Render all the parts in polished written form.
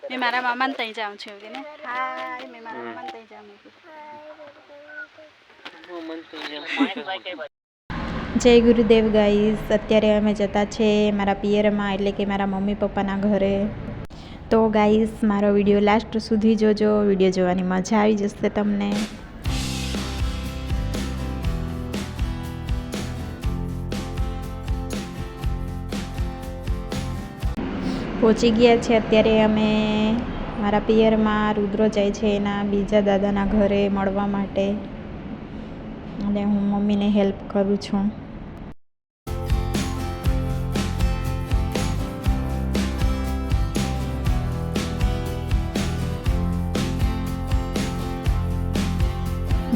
मैं मारा मामा तई जाऊँ छे के ने हाय मैं मारा मामा तई जाऊँ जय गुरुदेव गाइस। अत्यारे अमे जता छे मारा पियरमा एटले के मारा मम्मी पप्पाना घरे। तो गाइस मारो विडियो लास्ट सुधी जोजो, विडियो जोवानी मजा आई जशे तमने। पहोंची गया छे अत्यारे अमे मारा पियरमा। रुद्र जाय छे एना बीजा दादाना घरे मळवा माटे अने हूँ मम्मीने हेल्प करूँ छूँ।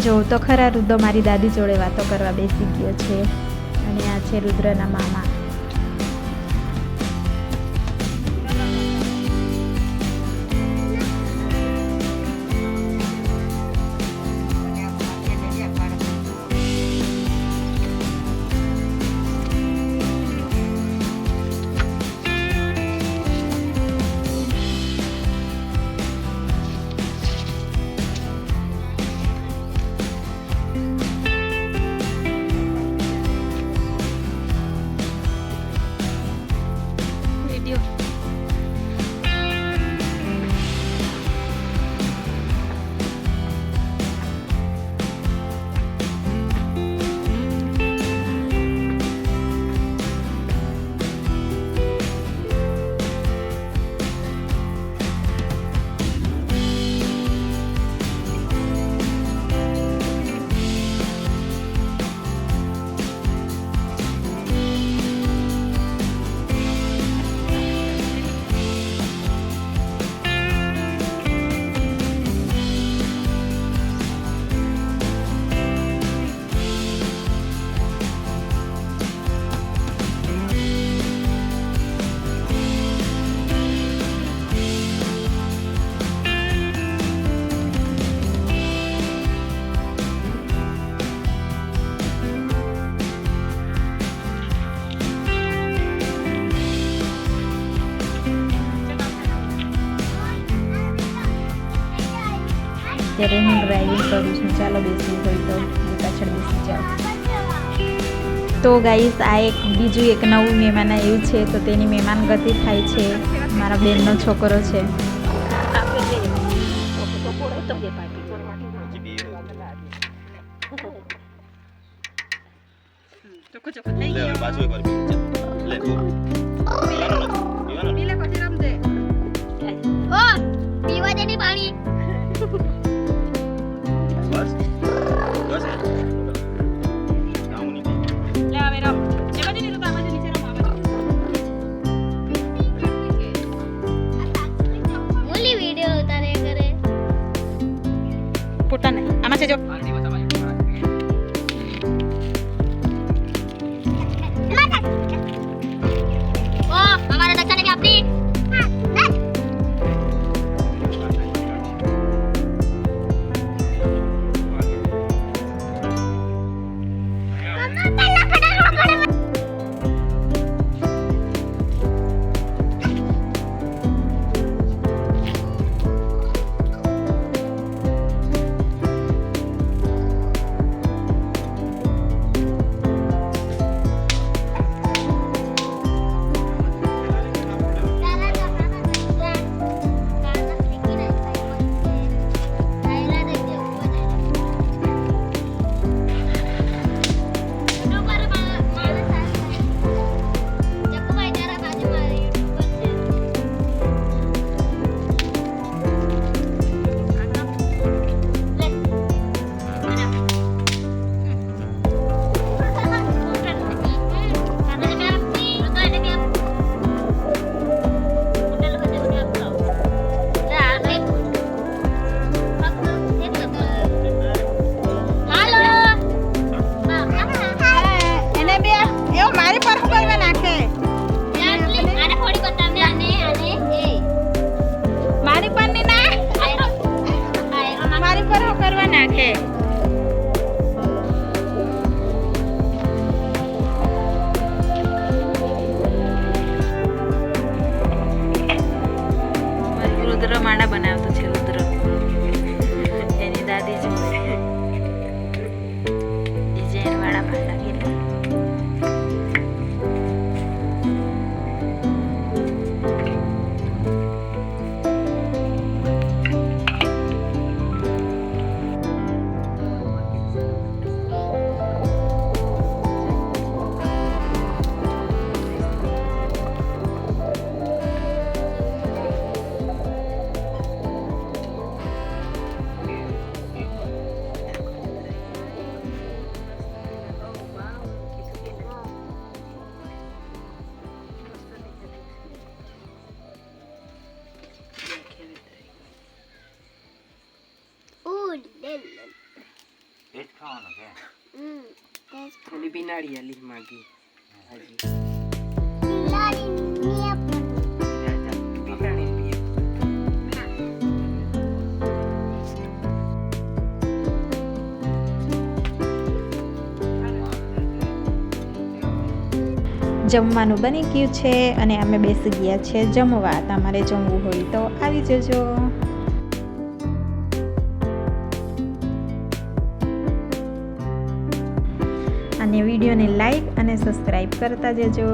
जो तो खरा रुद्र मारी दादी जोड़े वातो करवा बेसी गयो छे अने आ छे रुद्रना मामा। અત્યારે હું ડ્રાઇવિંગ કરું છું। ચાલો બેસી હોય તો પાછળ બેસી જાઓ। તો ગાઈસ આ એક બીજું એક નવું મહેમાન આવ્યું છે તો તેની મહેમાન ગતિ થાય છે। મારા બેનનો છોકરો છે। પોતા નહીં આમાં છે જો ઓ અમારા ઓલી બિનાડી આલી માગી હાજી બિનાડી ની જમવાનું બની ગયું છે અને અમે બેસી ગયા છે જમવા. તમારે જમવું હોય તો આવી જજો. અને વિડીયોને લાઈક અને સબસ્ક્રાઈબ કરતા જજો.